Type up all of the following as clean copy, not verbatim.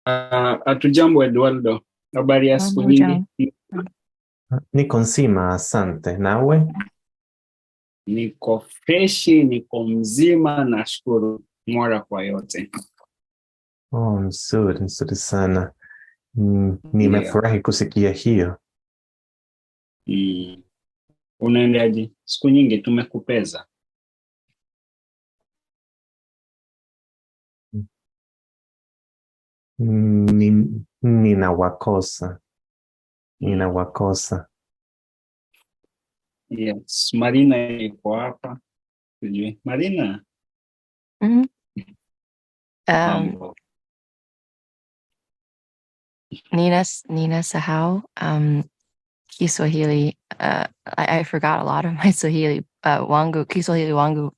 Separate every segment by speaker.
Speaker 1: Hatujambo Eduardo, habari ya siku nyingi?
Speaker 2: Niko nzima, asante. Nawe?
Speaker 1: Niko freshi, niko mzima, nashukuru Mola kwa yote.
Speaker 2: Oh, nzuri sana.
Speaker 1: Ndio.
Speaker 2: Nimefurahi kusikia hiyo.
Speaker 1: Unaendaje? Siku nyingi tumekupeza.
Speaker 2: Ninawakosa. Ninawakosa.
Speaker 1: Yes, Marina yuko hapa. Sijui. Marina,
Speaker 3: Mhm.
Speaker 1: mambo.
Speaker 3: Nina sahau Kiswahili. I forgot a lot of my Swahili. Kiswahili wangu.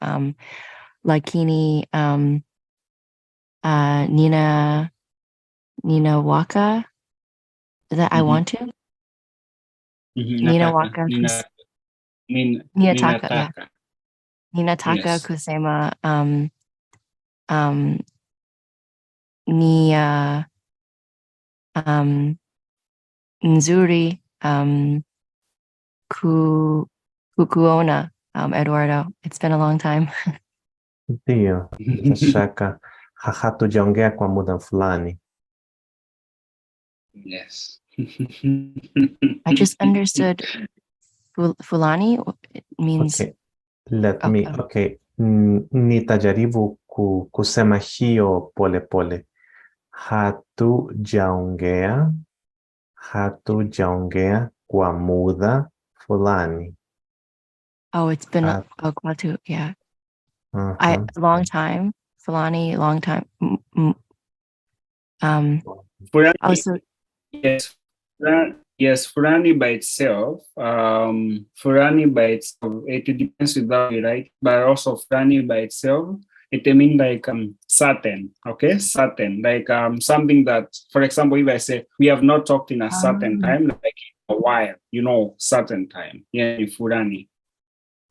Speaker 3: Lakini Nina waka that I want to. Nina waka. Ninataka. Yeah.
Speaker 1: Ninataka.
Speaker 3: Ninataka
Speaker 1: Yes.
Speaker 3: kusema ni nzuri kukuona Eduardo. It's been a long time.
Speaker 2: Ndio, bila shaka. Hatujaongea kwa muda fulani.
Speaker 1: Yes.
Speaker 3: I just understood fulani means
Speaker 2: Okay. Nitajaribu kusema hiyo pole pole. Hatujaongea kwa muda fulani.
Speaker 3: Oh, it's been a while. Yeah. A long time. Fulani, long time. Also,
Speaker 1: yes, Fulani by itself, it depends with how you write, but also Fulani by itself, it means like certain, okay? Certain, like something that, for example, if I say, we have not talked in a certain time, like a while, certain time, yeah, Fulani.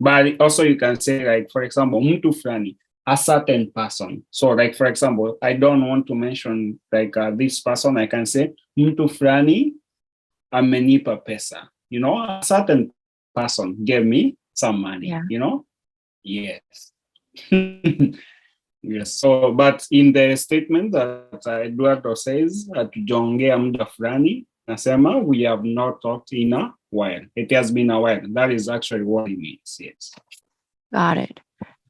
Speaker 1: But also you can say, like, for example, mtu Fulani, a certain person. So, like, for example, I don't want to mention, like, this person, I can say, mtu Fulani amenipa pesa. A certain person gave me some money,
Speaker 3: yeah.
Speaker 1: Yes. Yes. So, but in the statement that Eduardo says, hatujaongea muda fulani, nasema, we have not talked in a while. It has been a while. That is actually what it means, yes.
Speaker 3: Got it.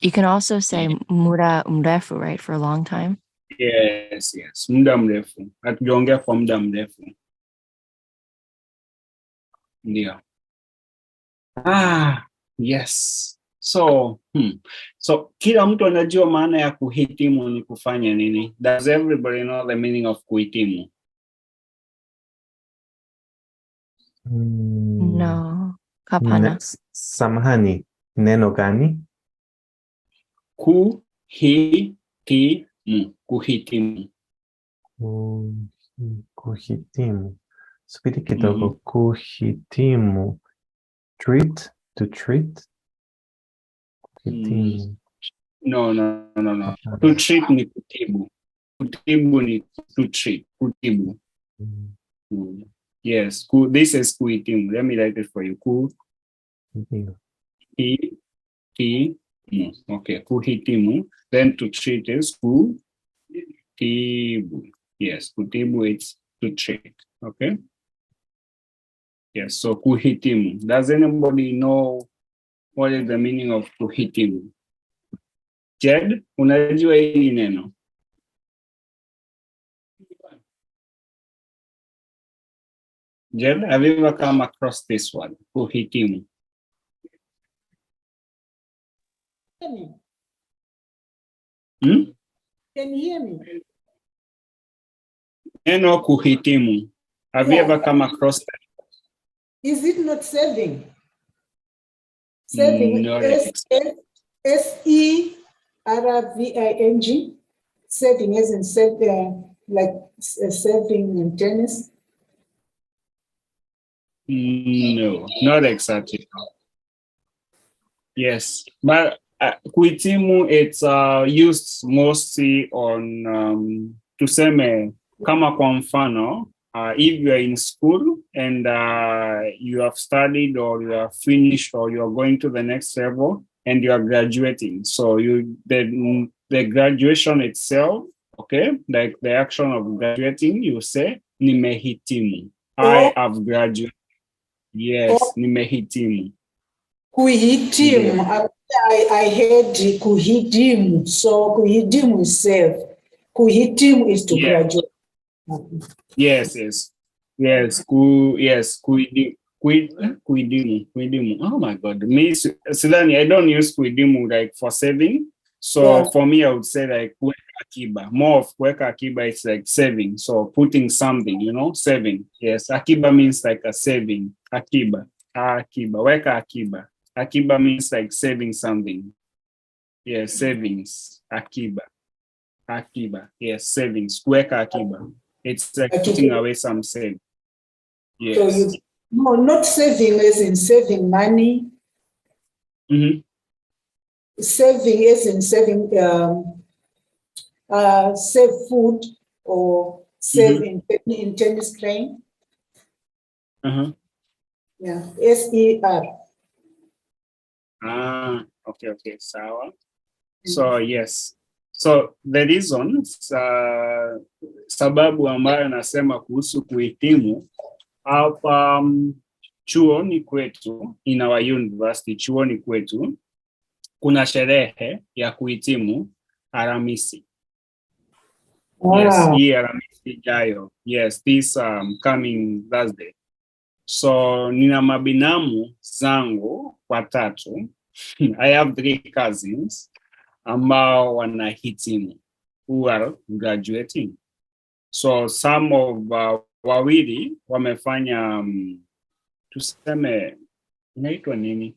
Speaker 3: You can also say muda mrefu, right, for a long time?
Speaker 1: Yes. Muda mrefu. Hatujaongea kwa muda mrefu. Ndio. Yes. So kila mtu anajua maana ya kuhitimu ni kufanya nini? Does everybody know the meaning of kuhitimu?
Speaker 3: No. Hapana.
Speaker 2: Samahani, neno gani?
Speaker 1: Kuhitimu. Kuhitimu.
Speaker 2: Kuhitimu. Subiri kidogo. Kuhitimu. Treat? To treat? Kuhitimu.
Speaker 1: No. To treat ni kutibu. Kutibu ni to treat. Kutibu. Yes. This is kuhitimu. Let me write it for you. Kuhitimu. Okay. Kuhitimu. Then to treat is kutibu. Yes. Kutibu is to treat. Okay. Yes. So kuhitimu. Does anybody know what is the meaning of kuhitimu? Jed, unajua hili neno? Jed, have you ever come across this one? Kuhitimu.
Speaker 4: Can
Speaker 1: you
Speaker 4: hear me?
Speaker 1: Neno kuhitimu. Have you ever come across that?
Speaker 4: Is it not saving?
Speaker 1: No,
Speaker 4: SERVING. Saving as in like serving in tennis?
Speaker 1: No, not exactly. Yes, but kuhitimu, it's used mostly on tuseme Kama kwa mfano, if you are in school and you have studied or you are finished or you are going to the next level and you are graduating. So the graduation itself, okay, like the action of graduating, you say nimehitimu. I have graduated. Yes, nimehitimu.
Speaker 4: Kuhitimu. I heard kuhitimu. So kuhitimu is self. Kuhitimu is to graduate.
Speaker 1: Yes. Kuidimu. Oh my God. Me, Silani, I don't use kuidimu like for saving. So for me, I would say like weka akiba. More of weka akiba, it's like saving. So putting something, saving. Yes, akiba means like a saving. Akiba. Weka akiba. Akiba means like saving something. Yes, savings. Akiba. Yes, savings. Weka akiba. It's like putting away some savings. Yes.
Speaker 4: So not saving as in saving money.
Speaker 1: Mm-hmm.
Speaker 4: Saving as in saving, save food or save in tennis playing.
Speaker 1: Uh-huh.
Speaker 4: Yeah, SER.
Speaker 1: Okay, sawa. So yes. So the reason, sababu ambayo nasema kuhusu kuhitimu, hapa chuoni kwetu, in our university, chuoni kwetu, kuna sherehe ya kuhitimu Alhamisi.
Speaker 4: Wow.
Speaker 1: Yes, hii Alhamisi ijayo. Yes, this coming Thursday. So nina mabinamu zangu watatu. I have 3 cousins ambao wanahitimu, who are graduating. So some of wawili wamefanya tuseme inaitwa nini?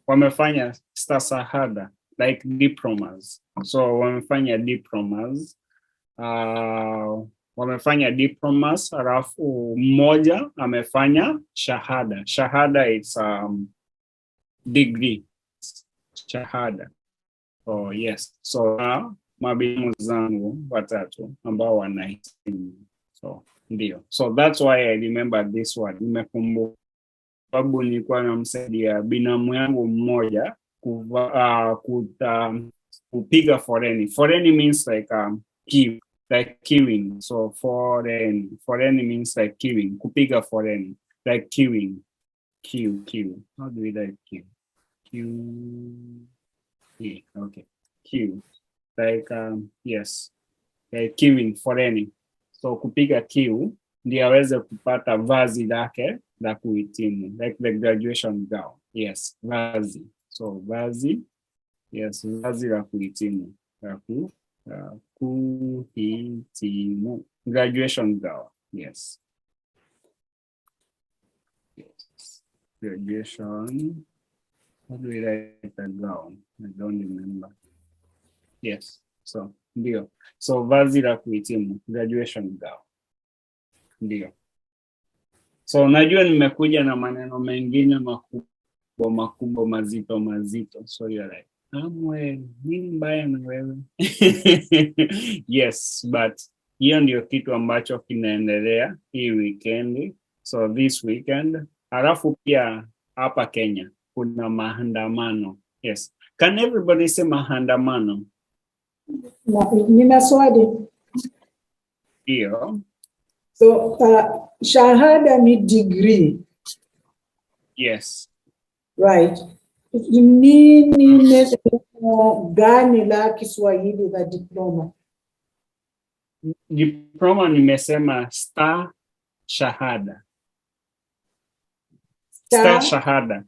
Speaker 1: Wamefanya stashahada, like diplomas. So wamefanya diplomas. Alafu mmoja amefanya shahada. Shahada is degree. Shahada. Oh yes. So mabinamu zangu watatu ambao wanahitimu. So ndio. So that's why I remember this one. Nimekumbuka sababu nilikuwa namsaidia binamu yangu mmoja kupiga foreni. Foreni means like queuing. So foreni means like queuing. Kupiga foreni, like queuing. Queue. How do we like queue? Yeah, okay. Queue. Like yes. Like queuing foreni. So kupiga queue ndio aweze kupata vazi lake la kuhitimu, like the graduation gown. Yes, vazi. So vazi. Yes, vazi la kuhitimu. Kuhitimu. Graduation gown. Yes. Graduation. How do we write that gown? I don't remember. Yes. So ndio. So vazi la kuhitimu. Graduation gown. Ndio. So najua nimekuja na maneno mengine makubwa mazito. So you're like, nini mbaya na wewe? Yes, but hiyo ndio kitu ambacho kinaendelea hii weekend. So this weekend, alafu pia hapa Kenya kuna maandamano. Yes. Can everybody say maandamano?
Speaker 4: Nina swali.
Speaker 1: Ndio.
Speaker 4: So shahada ni degree.
Speaker 1: Yes.
Speaker 4: Right. Nini neno gani la Kiswahili la diploma?
Speaker 1: Diploma nimesema shahada. Shahada.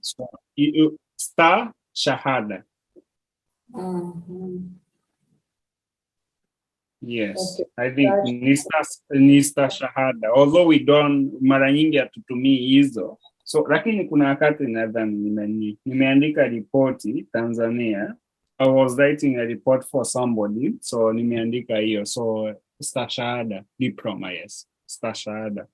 Speaker 1: So, shahada. Yes, okay. I think nista shahada. Although we don't, mara nyingi hatutumii hizo. So, lakini kuna wakati nadhani nimeandika ripoti Tanzania. I was writing a report for somebody. So, nimeandika hiyo. So, stashahada, diploma, yes. Stashahada.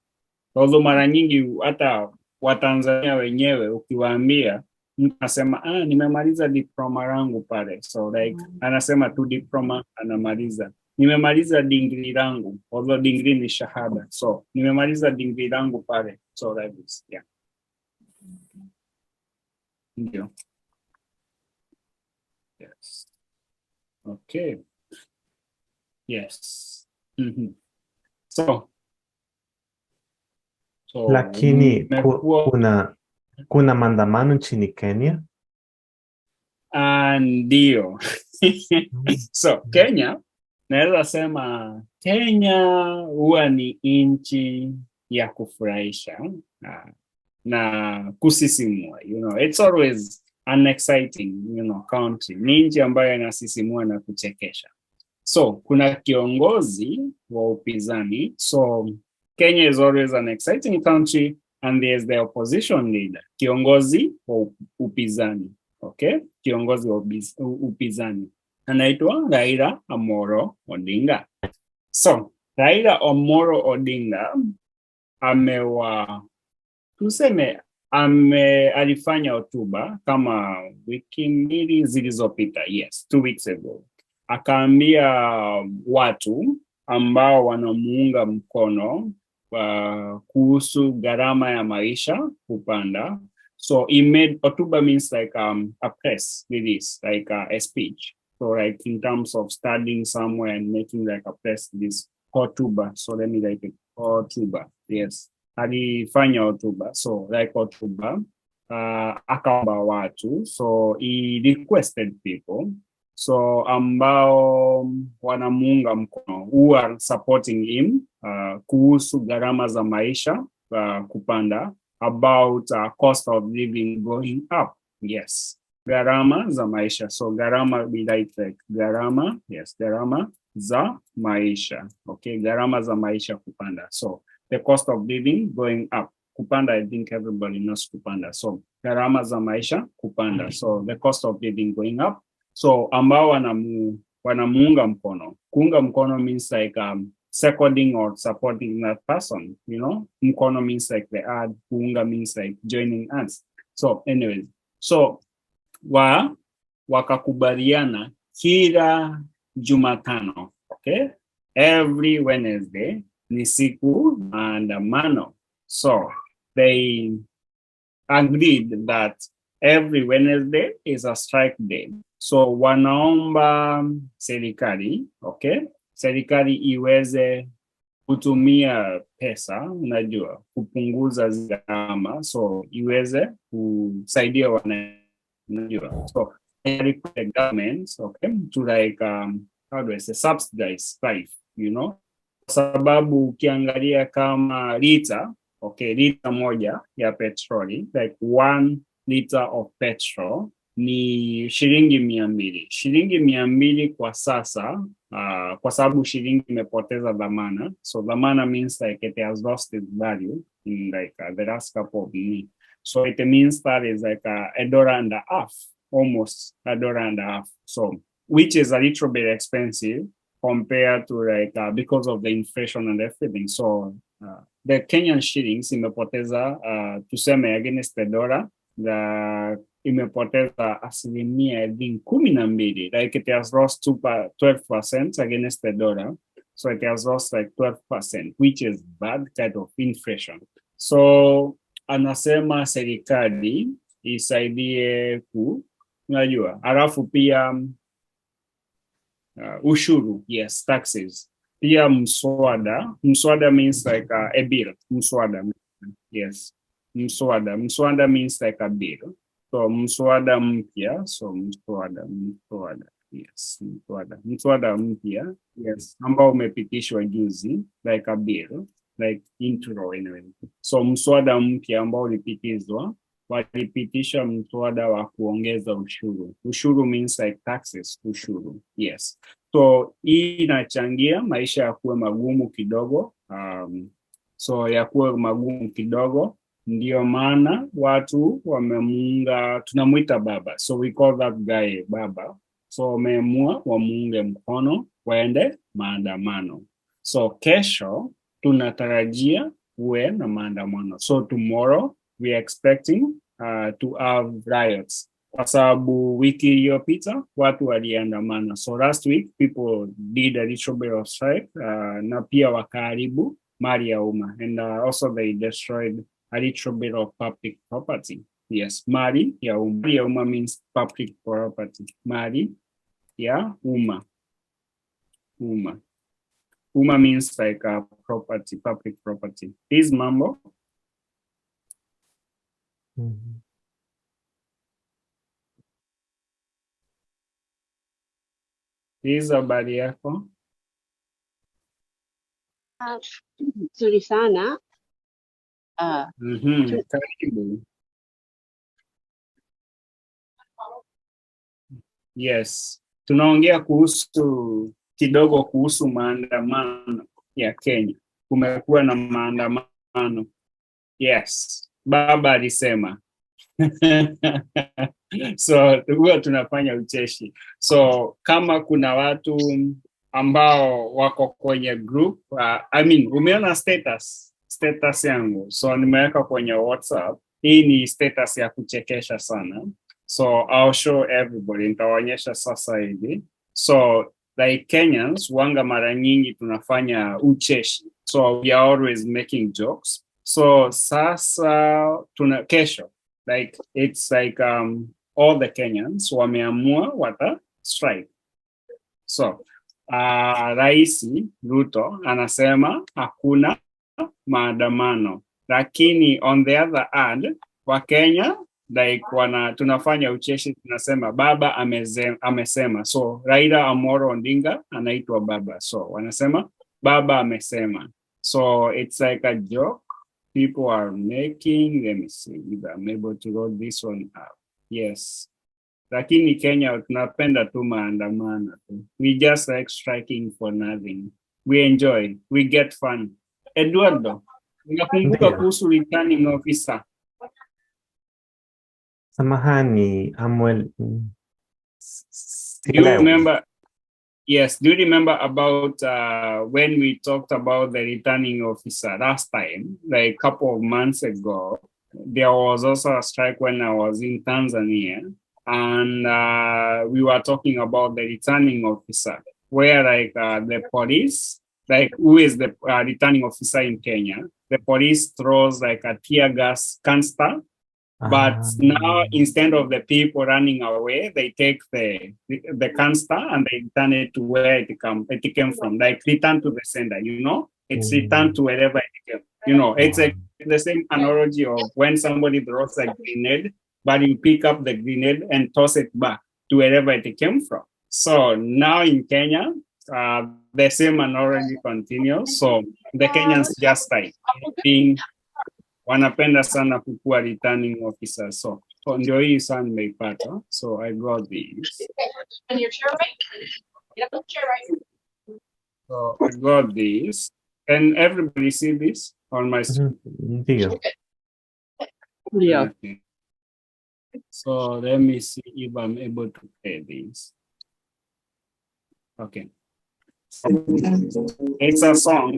Speaker 1: Although mara nyingi hata Watanzania wenyewe ukiwaambia, mtu anasema nimemaliza diploma yangu pale. So, like, anasema tu diploma, anamaliza. nimemaliza degree langu, although degree ni shahada. So nimemaliza degree langu pale. So that is, yeah. Ndio. Yes. Okay. Yes. So
Speaker 2: Lakini
Speaker 1: mmekuwa
Speaker 2: kuna maandamano nchini Kenya?
Speaker 1: ndio. So Kenya, naweza sema Kenya huwa ni nchi ya kufurahisha na kusisimua. You know, it's always an exciting, you know, country. Ni nchi ambayo inasisimua na kuchekesha. So kuna kiongozi wa upinzani. So Kenya is always an exciting country, and there's the opposition leader, kiongozi wa upinzani. Okay, kiongozi wa upinzani anaitwa Raila Amolo Odinga. So Raila Amolo Odinga alifanya hotuba kama wiki mbili zilizopita, yes, 2 weeks ago. Akaambia watu ambao wanamuunga mkono kuhusu gharama ya maisha kupanda. So he made hotuba means like a press release, like a speech. So like in terms of studying somewhere and making like a press release, hotuba. So let me write it, hotuba. Yes, alifanya hotuba. So like hotuba, akaomba watu. So he requested people, so ambao wanamuunga mkono, who are supporting him, kuhusu gharama za maisha kupanda, about cost of living going up. Yes, gharama za maisha. So gharama, we like gharama, yes, gharama za maisha. Okay, gharama za maisha kupanda. So the cost of living going up. Kupanda, I think everybody knows kupanda. So gharama za maisha kupanda. So the cost of living going up. So ambao wanamuunga mkono. Kuunga mkono means like seconding or supporting that person, you know. Mkono means like the ad, kuunga means like joining us. So anyways, so wakakubaliana kila Jumatano, okay? Every Wednesday ni siku maandamano. So they agreed that every Wednesday is a strike day. So wanaomba serikali, okay? Serikali iweze kutumia pesa, unajua, kupunguza gharama, so iweze kusaidia unajua. So they request the government, okay, to like how do I say, subsidize life, you know? Sababu ukiangalia kama lita, okay, lita moja ya petroli, like 1 liter of petrol ni shilingi 200. Shilingi 200 kwa sasa, kwa sababu shilingi imepoteza dhamana. So dhamana means like it has lost its value in like the last couple of years. So it means that is like $1.50, almost $1.50. So which is a little bit expensive compared to like because of the inflation and everything. So the Kenyan shillings imepoteza tuseme against the dollar, the imepoteza asilimia I think 12, like it has lost 12% against the dollar. So it has lost like 12%, which is bad kind of inflation. So anasema serikali isaidie unajua, alafu pia ushuru, yes, taxes. Pia mswada means like a bill. Mswada, yes, mswada means like a bill. So mswada mpya, so mswada, yes, mswada mpya, yes, ambao umepitishwa juzi, like a bill, like intro anyway. So mswada mpya ambao ulipitishwa, walipitisha mswada wa kuongeza ushuru. Ushuru means like taxes, ushuru, yes. So hii inachangia maisha ya kuwe magumu kidogo, so ya kuwe magumu kidogo. Ndio maana watu wamemuunga, tunamuita baba. So we call that guy baba. So wameamua wamuunge mkono, waende maandamano. So kesho tunatarajia uwe na maandamano. So tomorrow we are expecting to have riots kwa sababu wiki iliyopita watu waliandamana. So last week people did a little bit of strike na pia wakaharibu mali ya umma, and also they destroyed a little bit of public property. Yes, mali ya umma. Mali ya umma means public property. Mali ya umma. Umma. Umma means like property, public property. This mambo. This habari yako.
Speaker 5: Nzuri sana.
Speaker 1: Karibu. Yes. Tunaongea kidogo kuhusu maandamano ya Kenya. Kumekuwa na maandamano. Yes. Baba alisema. So huwa tunafanya ucheshi. So kama kuna watu ambao wako kwenye group, umeona status yangu. So nimeweka kwenye WhatsApp. Hii ni status ya kuchekesha sana. So I'll show everybody. Nitawaonyesha sasa hivi. So like Kenyans, wanga mara nyingi tunafanya ucheshi. So we are always making jokes. So sasa kesho, like it's like all the Kenyans wameamua wata strike. So Raisi Ruto anasema hakuna maandamano, lakini on the other hand wa Kenya like tunafanya ucheshi, tunasema baba amesema. So Raila Amolo Odinga anaitwa baba, so wanasema baba amesema. So it's like a joke people are making. Let me see if I'm able to roll this one up. Yes. Lakini Kenya tunapenda tu maandamano. We just like striking for nothing. We enjoy. We get fun. Eduardo, unakumbuka kuhusu returning officer?
Speaker 2: Samahani, Amuel.
Speaker 1: Do you remember? Yes. Do you remember about when we talked about the returning officer last time, like a couple of months ago? There was also a strike when I was in Tanzania, and we were talking about the returning officer, where like the police, like who is the returning officer in Kenya? The police throws like a tear gas canister. But now, instead of the people running away, they take the canister and they return it to where it came from. Like return to the sender, it's returned to wherever it came. It's like the same analogy of when somebody throws a grenade, but you pick up the grenade and toss it back to wherever it came from. So now in Kenya, the same analogy continues. So the Kenyans just like being wanapenda sana kukua returning officer. So ndio hii sana nimeipata. So I got these. So I got these. Can everybody see this on my screen?
Speaker 5: Yeah.
Speaker 1: Okay. So let me see if I'm able to play these. Okay. It's a song,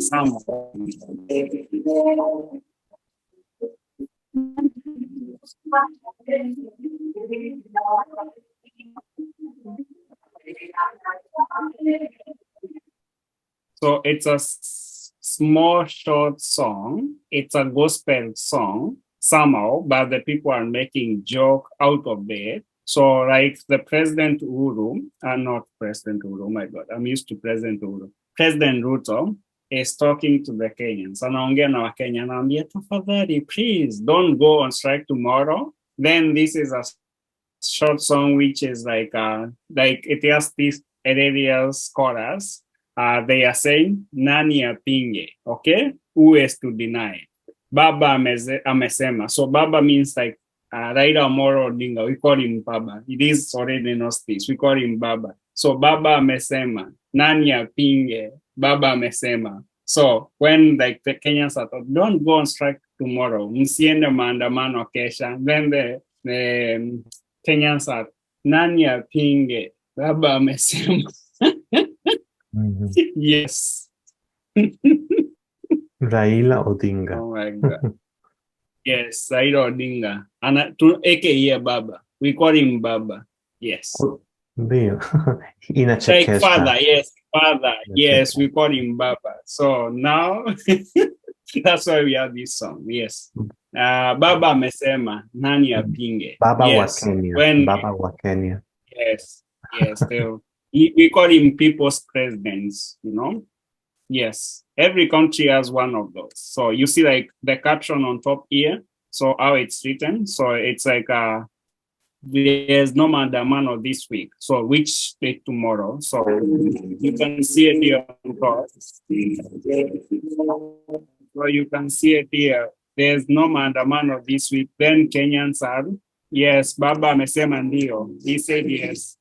Speaker 1: So it's a small short song. It's a gospel song somehow, but the people are making joke out of it. So like the President Uhuru, not President Uhuru, oh my God, I'm used to President Uhuru. President Ruto is talking to the Kenyans. Anaongea na Wakenya, anaambia tafadhali, please don't go on strike tomorrow. Then this is a short song which is like it has this hilarious chorus. They are saying nani apinge, okay? Who is to deny? Baba amesema. So Baba means like Raila Amolo Odinga. We call him Baba. It is already not this. We call him Baba. So Baba amesema. Nani apinge? Baba amesema. So when like the Kenyans are told, don't go on strike tomorrow. Msiende maandamano kesha. Then the Kenyans are, nani apinge? Baba amesema. Yes.
Speaker 2: Raila Odinga.
Speaker 1: Oh my God. Yes, Raila Odinga. AKA Baba. We call him Baba. Yes.
Speaker 2: Ndio.
Speaker 1: Like
Speaker 2: Inachekesha.
Speaker 1: father, yes, father. Yes,
Speaker 2: Inachekesha.
Speaker 1: we call him Baba. So now that's why we have this song. Yes. Baba amesema nani apinge.
Speaker 2: Baba wa
Speaker 1: Yes.
Speaker 2: Kenya.
Speaker 1: When
Speaker 2: Baba wa Kenya.
Speaker 1: yes, yes, we call him people's presidents, you know. Yes. Every country has one of those. So you see like the caption on top here. So how it's written. So it's like there's no maandamano this week. So which day tomorrow? So you can see it here on top. So you can see it here. There's no maandamano this week. Then Kenyans are, yes, Baba amesema ndio. He said yes.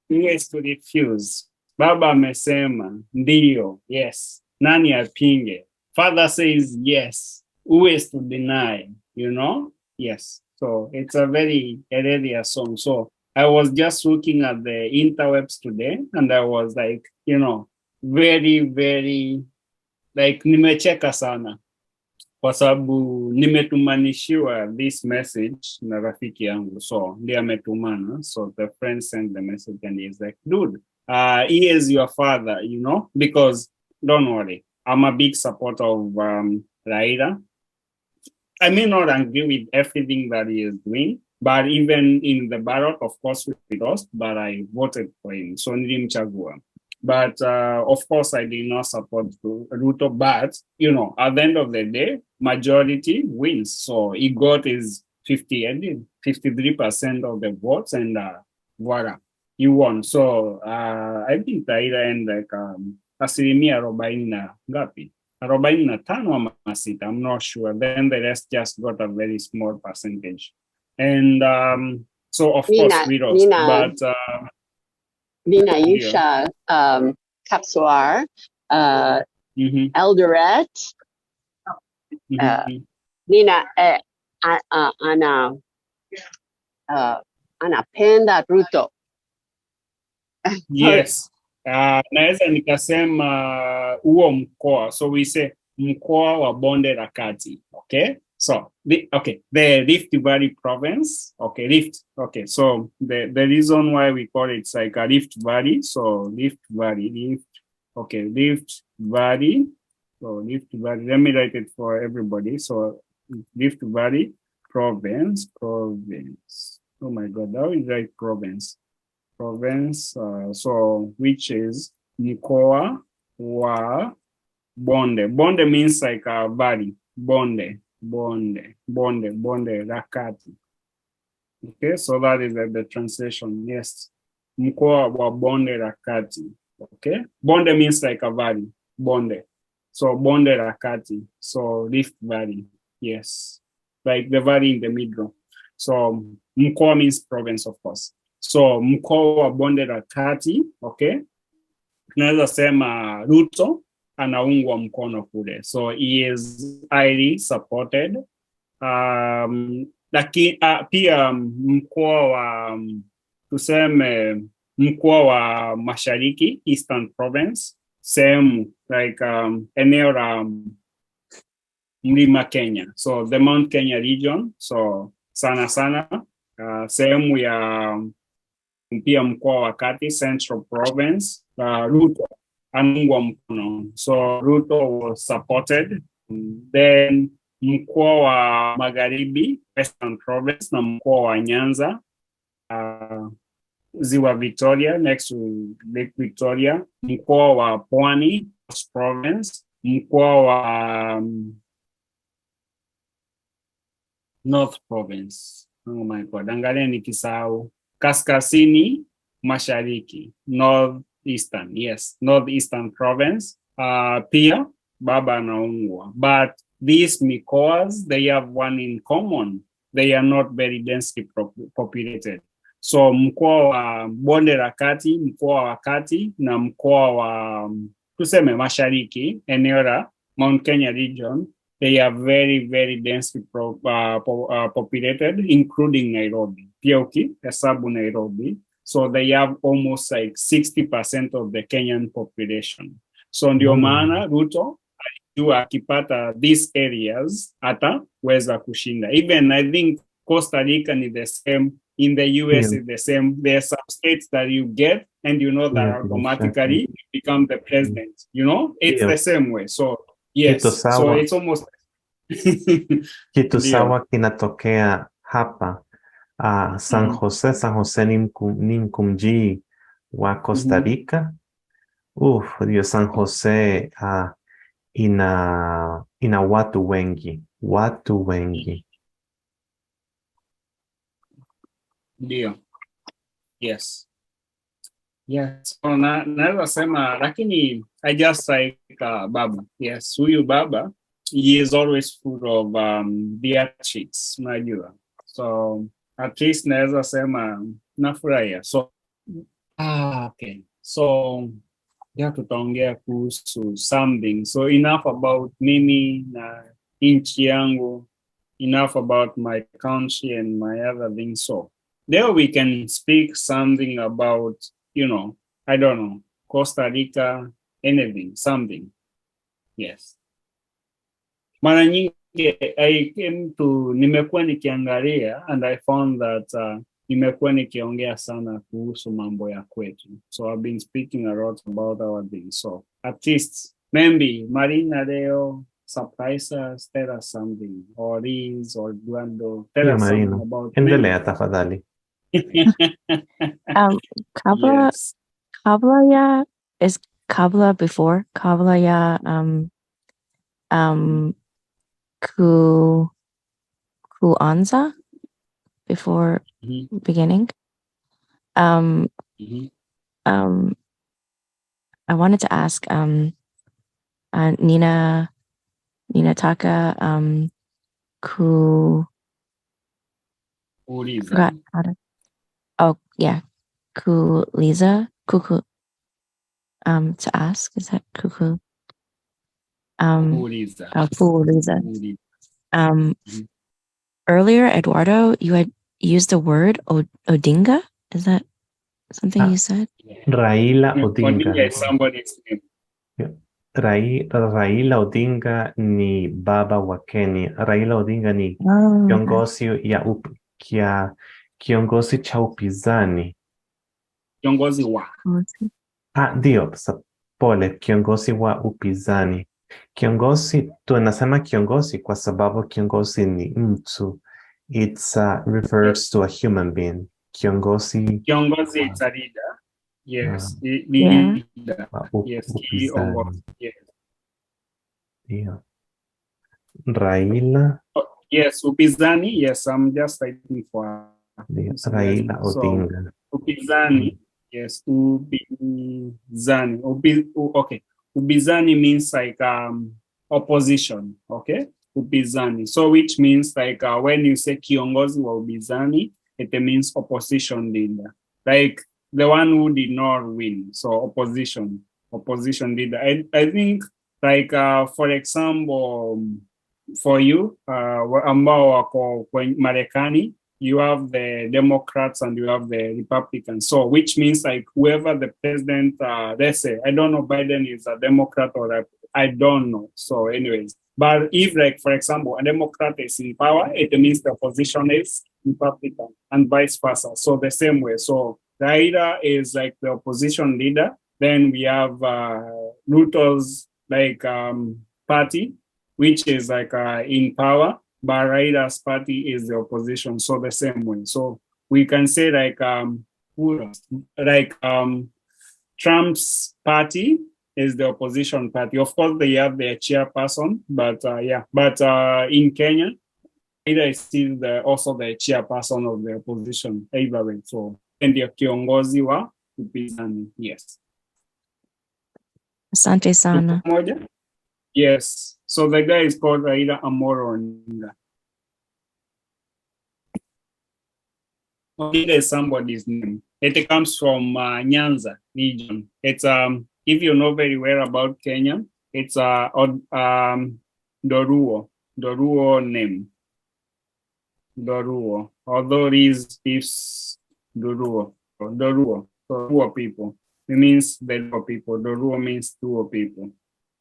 Speaker 1: Who is to refuse? Baba amesema ndio. Yes. Nani apinge? Father says yes. Who is to deny? You know? Yes. So it's a very hilarious song. So I was just looking at the interwebs today and I was like, you know, very, very, like nimecheka sana. Kwa sababu nimetumanishiwa this message na rafiki yangu. So ndiye ametumana. So the friend sent the message and he's like, dude, he is your father, you know, because don't worry, I'm a big supporter of Raila. I may not agree with everything that he is doing, but even in the ballot, of course, we lost, but I voted for him. So nilimchagua. But of course, I did not support Ruto. But, you know, at the end of the day, majority wins. So he got his 53% of the votes and voila, he won. So I think Raila and like asilimia 40 na ngapi? 45 ama 6, I'm not sure. Then the rest just got a very small percentage. And so, of course, we lost. But
Speaker 5: Nina, you shall Kapsoar, Eldoret. Nina, anapenda Ruto.
Speaker 1: Yes. Naweza nikasema huo mkoa. So we say mkoa wa Bonde la Kati. Okay. So the Rift Valley province. Okay, Rift. Okay, so the reason why we call it like a Rift Valley. So Rift Valley. Rift Valley. So Rift Valley. Let me write it for everybody. So Rift Valley province. Oh my God, how is right province? So which is mkoa wa Bonde. Bonde means like a valley. Bonde la Kati. Okay, so that is the translation. Yes, mkoa wa Bonde la Kati. Okay, Bonde means like a valley. Bonde. So Bonde la Kati. So Rift Valley. Yes, like the valley in the middle. So mkoa means province, of course. So mkoa wa Bonde la Kati, okay, tunaweza sema Ruto anaungwa mkono kule. So he is highly supported. Lakini pia mkoa wa tuseme mkoa wa Mashariki, Eastern Province, sehemu like eneo la Mlima Kenya. So the Mount Kenya region, so sana sehemu ya pia mkoa wa Kati, Central Province, Ruto anaungwa mkono. So Ruto was supported. Then mkoa wa Magharibi, Western Province, na mkoa wa Nyanza, Ziwa Victoria, next to Lake Victoria, mkoa wa Pwani, Coast Province, mkoa wa North Province. Oh my God, angalia nikisahau. Kaskazini Mashariki, Northeastern, yes, Northeastern Province. Pia Baba anaungwa. But these mikoas, they have one in common. They are not very densely populated. So mkoa wa Bonde la Kati, mkoa wa Kati, na mkoa wa tuseme Mashariki, eneo la Mount Kenya region, they are very, very densely populated, including Nairobi. Pia ukihesabu Nairobi. So they have almost like 60% of the Kenyan population. So ndio maana Ruto alijua akipata these areas ataweza kushinda. Even I think Costa Rica is the same. In the US,
Speaker 2: Yeah.
Speaker 1: it's the same. There are some states that you get, and you know that
Speaker 2: Yeah,
Speaker 1: automatically you become the president. You know, it's
Speaker 2: Yeah.
Speaker 1: the same way. So yes, so
Speaker 2: Kitosawa,
Speaker 1: it's almost.
Speaker 2: Kitosawa kinatokea hapa San
Speaker 1: Mhm.
Speaker 2: Jose. San Jose ni mji wa Costa Rica. Dio, San Jose ina watu wengi,
Speaker 1: Ndio. Yes. Yes. So naweza sema lakini I just like baba. Yes, huyu baba, he is always full of theatrics, unajua. So at least naweza sema nafurahia. So okay. So tutaongea kuhusu something. So enough about mimi na nchi yangu, enough about my country and my other things. So there we can speak something about, I don't know, Costa Rica, anything, something. Yes. Mara nyingi nimekuwa nikiangalia and I found that nimekuwa nikiongea sana kuhusu mambo ya kwetu. So I've been speaking a lot about our things. So at least maybe Marina leo surprise us, tell us something, or Liz or Duando, tell us something about
Speaker 2: endelea tafadhali.
Speaker 3: Kabla,
Speaker 1: Yes.
Speaker 3: Kabla ya is Kabla before Kabla ya kuanza before beginning. I wanted to ask Nina Taka forgot how to. Oh yeah, Kuliza Kuku. To ask, is that Kuku?
Speaker 1: Kuuliza.
Speaker 3: Kuuliza. Earlier, Eduardo, you had used the word Odinga. Is that something you said?
Speaker 2: Raila Odinga.
Speaker 1: Odinga is somebody's name.
Speaker 2: Raila Odinga ni baba wa Kenya. Raila Odinga ni kiongozi cha upinzani.
Speaker 1: Kiongozi wa.
Speaker 2: Ndio, pole, kiongozi wa upinzani. Kiongozi, tunasema kiongozi kwa sababu kiongozi ni mtu. It's refers to a human being. Kiongozi
Speaker 1: is a leader. Yes.
Speaker 3: Yeah.
Speaker 1: Leader. Yes.
Speaker 2: Upinzani.
Speaker 1: Yes.
Speaker 2: Ndio. Raila.
Speaker 1: Yes, upinzani. Yes, I'm just typing for
Speaker 2: Raila Odinga.
Speaker 1: So, upinzani. Yes, upinzani. Okay. Upinzani means like opposition. Okay. Upinzani. So which means like when you say kiongozi wa upinzani, it means opposition leader. Like the one who did not win. So opposition leader. I think like for example, for you, ambao wako Marekani, you have the Democrats and you have the Republicans. So which means like whoever the president, let's say, I don't know, Biden is a Democrat or I don't know. So anyways, but if like, for example, a Democrat is in power, it means the opposition is Republican and vice versa. So the same way. So Raila is like the opposition leader. Then we have Ruto's like party, which is like in power, but Raila's party is the opposition. So the same way. So we can say like Trump's party is the opposition party. Of course, they have their chairperson, but in Kenya, Raila is still also the chairperson of the opposition. Either way. So and the kiongozi wa upinzani. Yes.
Speaker 3: Asante sana.
Speaker 1: Yes. So the guy is called Raila Amolo Odinga. Odinga is somebody's name. It comes from Nyanza region. It's if you know very well about Kenya, it's Doruo name. Doruo. Although it is Doruo. So Luo people. It means the Luo people. Doruo means Luo people.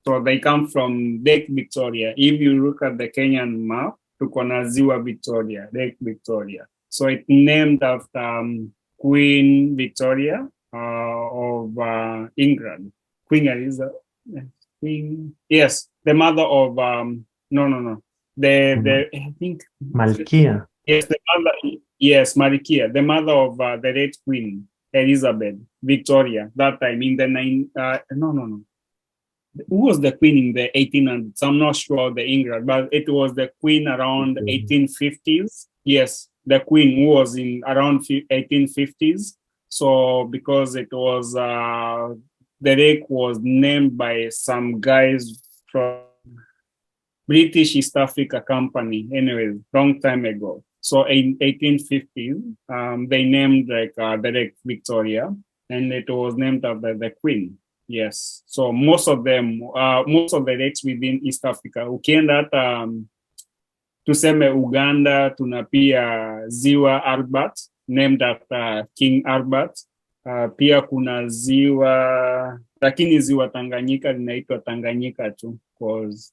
Speaker 1: So they come from Lake Victoria. If you look at the Kenyan map, tuko na ziwa Victoria, Lake Victoria. So it's named after Queen Victoria of England. Queen Elizabeth. Yes, the mother of no. I think
Speaker 2: Malkia.
Speaker 1: yes, the mother. Yes, Marikia, the mother of the late Queen Elizabeth Victoria. That time in the no. Who was the queen in the 1800s? I'm not sure the England, but it was the queen around 1850s. Yes, the queen who was in around 1850s. So because it was the lake was named by some guys from British East Africa Company. Anyway, long time ago. So in 1850s, they named like the lake Victoria, and it was named after the queen. Yes. So most of the lakes within East Africa, ukienda hata tuseme Uganda, tuna pia ziwa Albert, named after King Albert. Pia kuna ziwa, lakini ziwa Tanganyika linaitwa Tanganyika too, because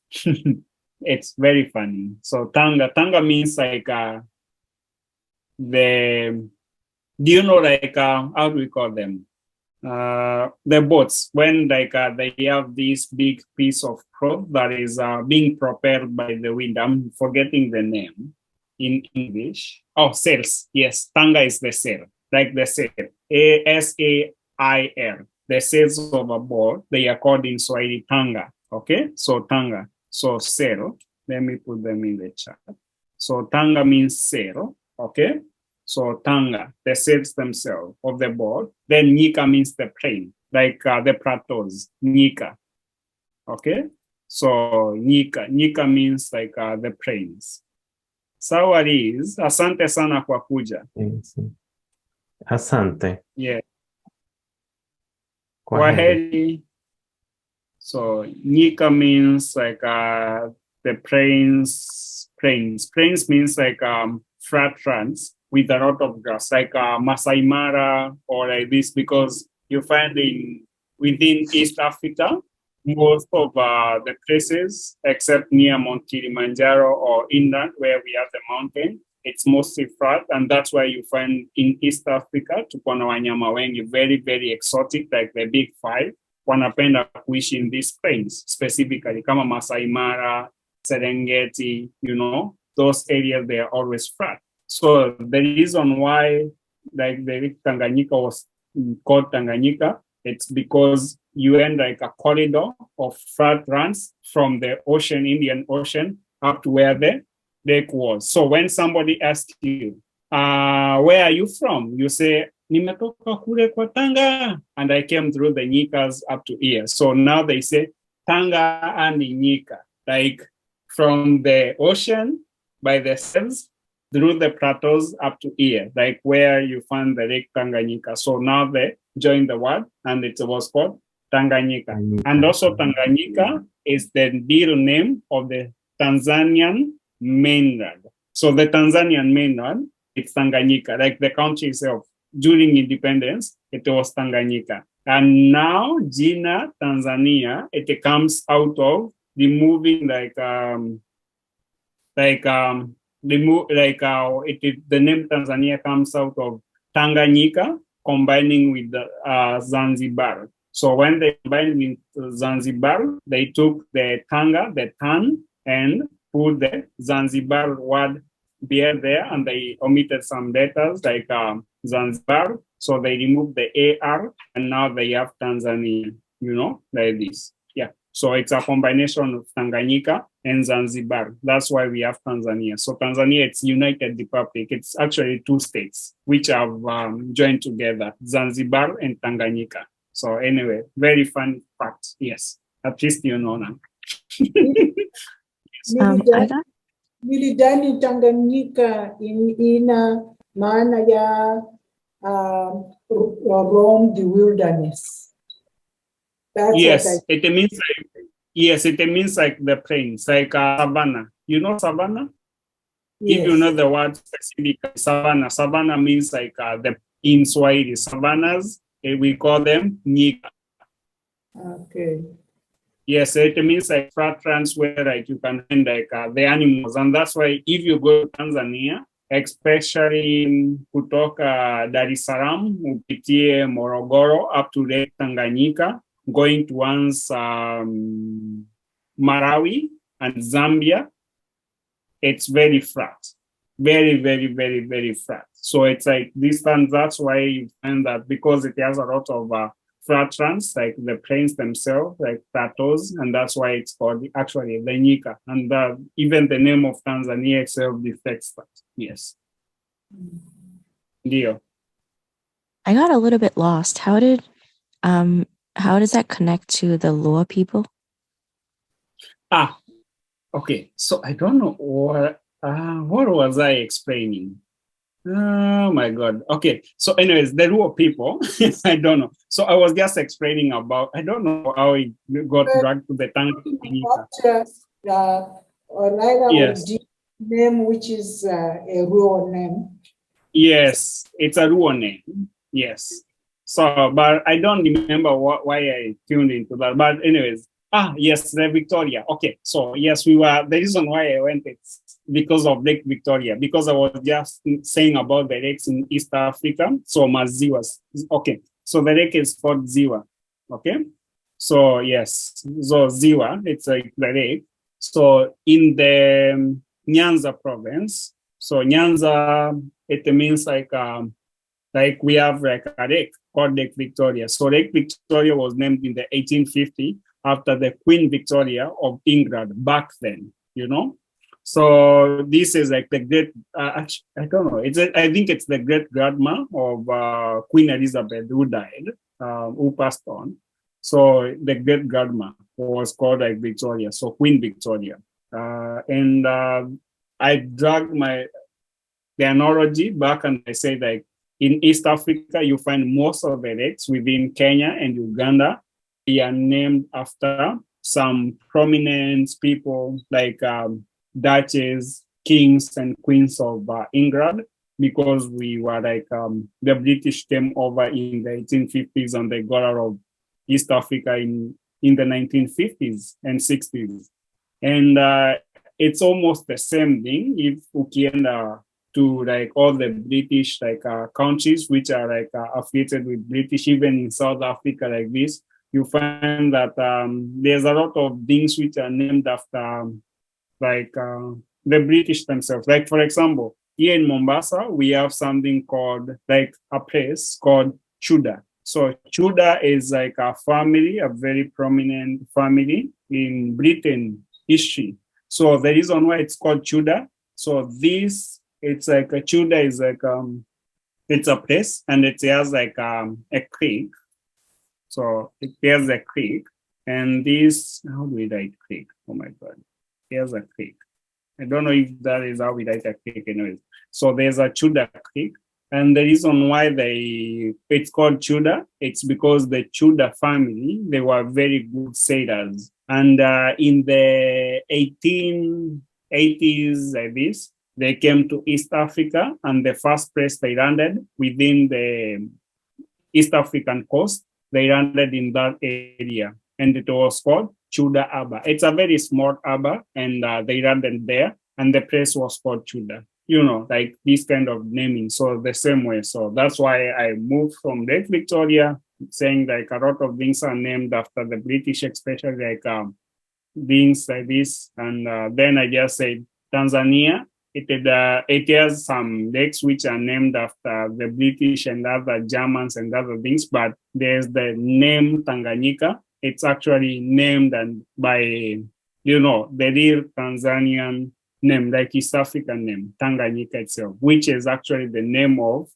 Speaker 1: it's very funny. So Tanga means like do you know like how do we call them? The boats, when like they have this big piece of cloth that is being propelled by the wind. I'm forgetting the name in English. Oh, sails. Yes, tanga is the sail, like the sail. SAIL. The sails of a boat. They are called in Swahili tanga. Okay, so tanga. So sail. Let me put them in the chat. So tanga means sail. Okay. So tanga, the sails themselves of the boat. Then nika means the plain, like the plateaus, nika. Okay, so nika means like the plains. Sawaris, asante sana kwa kuja.
Speaker 2: Asante.
Speaker 1: Yeah.
Speaker 2: Kwaheri.
Speaker 1: So nika means like the plains. Plains means like flat lands with a lot of grass, like Masai Mara or like this, because you find within East Africa, most of the places, except near Mount Kilimanjaro or inland where we have the mountain, it's mostly flat, and that's why you find in East Africa, tuko na wanyama wengi, very, very exotic, like the big five, wanapenda kuishi in these plains, specifically, kama Masai Mara, Serengeti, those areas, they are always flat. So the reason why like the Tanganyika was called Tanganyika, it's because you end like a corridor of flat runs from the ocean, Indian Ocean, up to where the lake was. So when somebody asks you, where are you from? You say, nimetoka kule kwa Tanga, and I came through the Nyikas up to here. So now they say Tanga and Nyika, like from the ocean by the seas, through the plateaus up to here, like where you find the lake Tanganyika. So now they joined the word, and it was called Tanganyika. And also Tanganyika is the real name of the Tanzanian mainland. So the Tanzanian mainland, it's Tanganyika, like the country itself. During independence, it was Tanganyika. And now, Jina Tanzania, it comes out of removing the name Tanzania comes out of Tanganyika combining with Zanzibar. So when they combined with Zanzibar, they took the Tanga, the Tan, and put the Zanzibar word there, and they omitted some letters like Zanzibar. So they removed the AR, and now they have Tanzania, like this. Yeah. So it's a combination of Tanganyika and Zanzibar. That's why we have Tanzania. So Tanzania, it's United Republic. It's actually two states which have joined together, Zanzibar and Tanganyika. So anyway, very fun fact. Yes, at least you know now.
Speaker 4: Nilidhani Tanganyika ina maana ya roam the wilderness. That's
Speaker 1: yes, it means like the plains, like savannah. You know savannah? Yes. If you know the word specifically, savannah. Savannah means like in Swahili, savannas, we call them Nyika.
Speaker 4: Okay.
Speaker 1: Yes, it means like fratrans where like you can find like the animals, and that's why if you go to Tanzania, especially kutoka Dar es Salaam, upitie Morogoro up to Lake Tanganyika, going towards Malawi and Zambia, it's very flat, very, very, very, very flat. So it's like distance. That's why you find that because it has a lot of flatlands, like the plains themselves, like plateaus, and that's why it's called actually Lenyika. And even the name of Tanzania itself reflects that. Yes. Ndio.
Speaker 3: I got a little bit lost. How does that connect to the Lugha people?
Speaker 1: Okay. So I don't know what was I explaining? Oh my God. Okay. So anyways, the Luo people, I don't know. So I was just explaining about, I don't know how it got dragged to the Tanganyika. Yes.
Speaker 4: Name, which is a Luo name.
Speaker 1: Yes, it's a Luo name. Yes. So, but I don't remember why I tuned into that. But anyways, yes, the Victoria. Okay. So yes, the reason why I went, it's because of Lake Victoria, because I was just saying about the lakes in East Africa. So Maziwas. Okay. So the lake is called Ziwa. Okay. So yes. So Ziwa, it's like the lake. So in the Nyanza province, so Nyanza, it means like we have like a lake called Lake Victoria. So Lake Victoria was named in the 1850 after the Queen Victoria of England back then, you know? So this is like the great, actually, I don't know. I think it's the great grandma of Queen Elizabeth who died, who passed on. So the great grandma was called like Victoria, so Queen Victoria. And I dragged the analogy back and I say like in East Africa, you find most of the lakes within Kenya and Uganda. They are named after some prominent people like duchess, kings, and queens of England, because we were like the British came over in the 1850s and they got out of East Africa in the 1950s and 60s. And it's almost the same thing if ukienda to like all the British like countries which are like affiliated with British, even in South Africa like this, you find that there's a lot of things which are named after like the British themselves. Like for example, here in Mombasa, we have something called like a place called Chuda. So Chuda is like a family, a very prominent family in Britain history. So the reason why it's called Chuda, so it's like a Chuda is like it's a place and it has like a creek. So it has a creek, and this, how do we write creek? Oh my God, there's a creek. I don't know if that is how we write a creek anyways. So there's a Chuda Creek. And the reason why it's called Chuda, it's because the Chuda family, they were very good sailors. And in the 1880s, like this, they came to East Africa, and the first place they landed within the East African coast, they landed in that area, and it was called Chuda Harbour. It's a very small harbour, and they landed there, and the place was called Chuda. You know, like this kind of naming. So the same way. So that's why I moved from Lake Victoria, saying like a lot of things are named after the British, especially like things like this. And then I just said Tanzania. It has some lakes which are named after the British and other Germans and other things, but there's the name Tanganyika. It's actually named and by, you know, the real Tanzanian name, like East African name, Tanganyika itself, which is actually the name of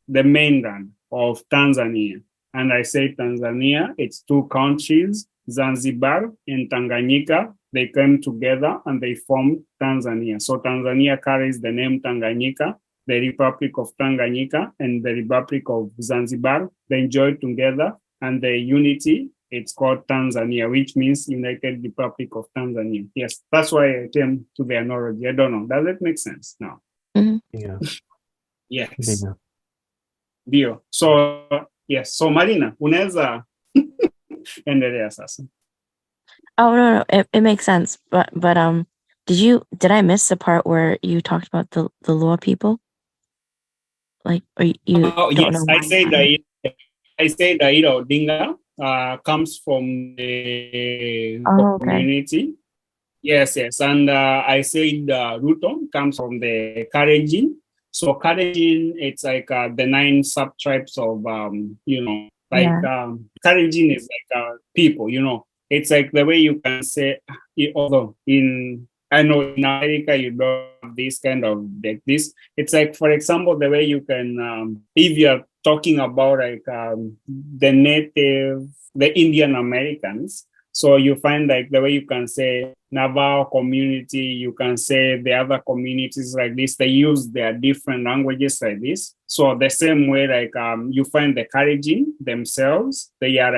Speaker 1: the mainland of Tanzania. And I say Tanzania, it's two countries, Zanzibar and Tanganyika. They came together and they formed Tanzania. So Tanzania carries the name Tanganyika, the Republic of Tanganyika, and the Republic of Zanzibar. They joined together, and the unity, it's called Tanzania, which means United Republic of Tanzania. Yes, that's why I came to the analogy. I don't know. Does it make sense now?
Speaker 3: Mm-hmm.
Speaker 2: Yeah.
Speaker 1: Yes.
Speaker 2: Yeah.
Speaker 1: Dio. So, yes. So Marina, unaweza endelea sasa.
Speaker 3: Oh no, it makes sense. But did I miss the part where you talked about the Lua people? Like, or you
Speaker 1: Oh
Speaker 3: don't
Speaker 1: yes,
Speaker 3: know why?
Speaker 1: I say that Dinga comes from the
Speaker 3: Oh, okay.
Speaker 1: community. Yes, yes. And I said Ruto comes from the Karenjin. So Karenjin, it's like the 9 subtribes of, like
Speaker 3: Yeah.
Speaker 1: Karenjin is like people, It's like the way you can say, although I know in America you don't have this kind of like this. It's like, for example, the way you can, if you're talking about like the Indian Americans, so you find like the way you can say Navajo community, you can say the other communities like this, they use their different languages like this. So the same way, like you find the Kalenjin themselves, they are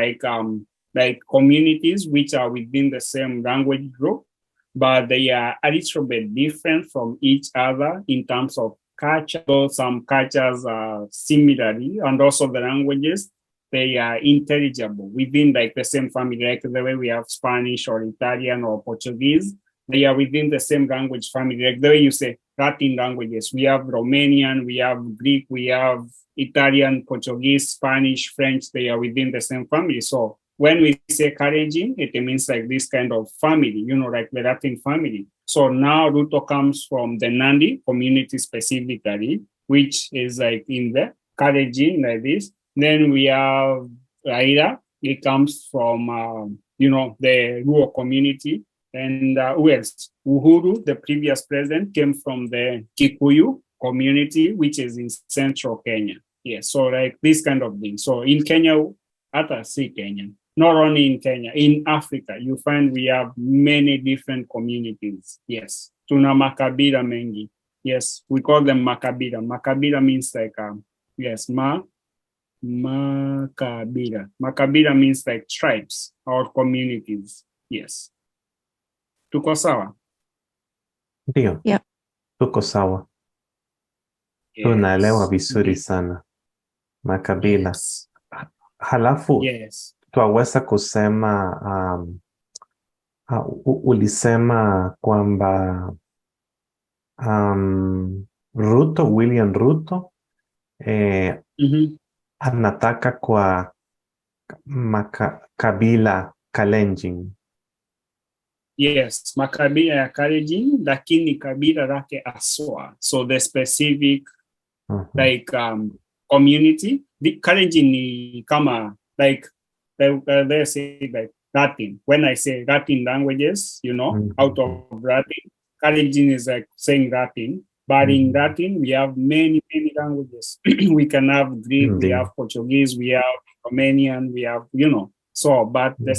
Speaker 1: like communities which are within the same language group, but they are a little bit different from each other in terms of culture. So some cultures are similarly, and also the languages, they are intelligible within like the same family, like the way we have Spanish or Italian or Portuguese, they are within the same language family. Like the way you say Latin languages, we have Romanian, we have Greek, we have Italian, Portuguese, Spanish, French, they are within the same family. So when we say Kalenjin, it means like this kind of family, like the Latin family. So now Ruto comes from the Nandi community specifically, which is like in the Kalenjin like this. Then we have Raila. It comes from, the Luo community. And who else? Uhuru, the previous president, came from the Kikuyu community, which is in central Kenya. Yeah, so like this kind of thing. So in Kenya, I say Kenya, not only in Kenya, in Africa, you find we have many different communities. Yes, tuna makabila mengi. Yes, we call them makabila. Makabila means like, yes, Makabila. Makabila means like tribes or communities. Yes. Tuko sawa?
Speaker 2: Ndio.
Speaker 3: Yep.
Speaker 2: Tuko sawa.
Speaker 1: Yes.
Speaker 2: Tunaelewa vizuri sana. Makabila.
Speaker 1: Yes.
Speaker 2: Halafu,
Speaker 1: Yes.
Speaker 2: twaweza kusema, ulisema kwamba William Ruto, anataka kwa kabila Kalenjin.
Speaker 1: Yes, makabila ya Kalenjin, lakini kabila lake aswa. So the specific like community, the Kalenjin ni kama like they say like Latin. When I say Latin languages, out of Latin, Kalenjin is like saying Latin. But in Latin, we have many, many languages. We can have Greek, we have Portuguese, we have Romanian, we have, So, but the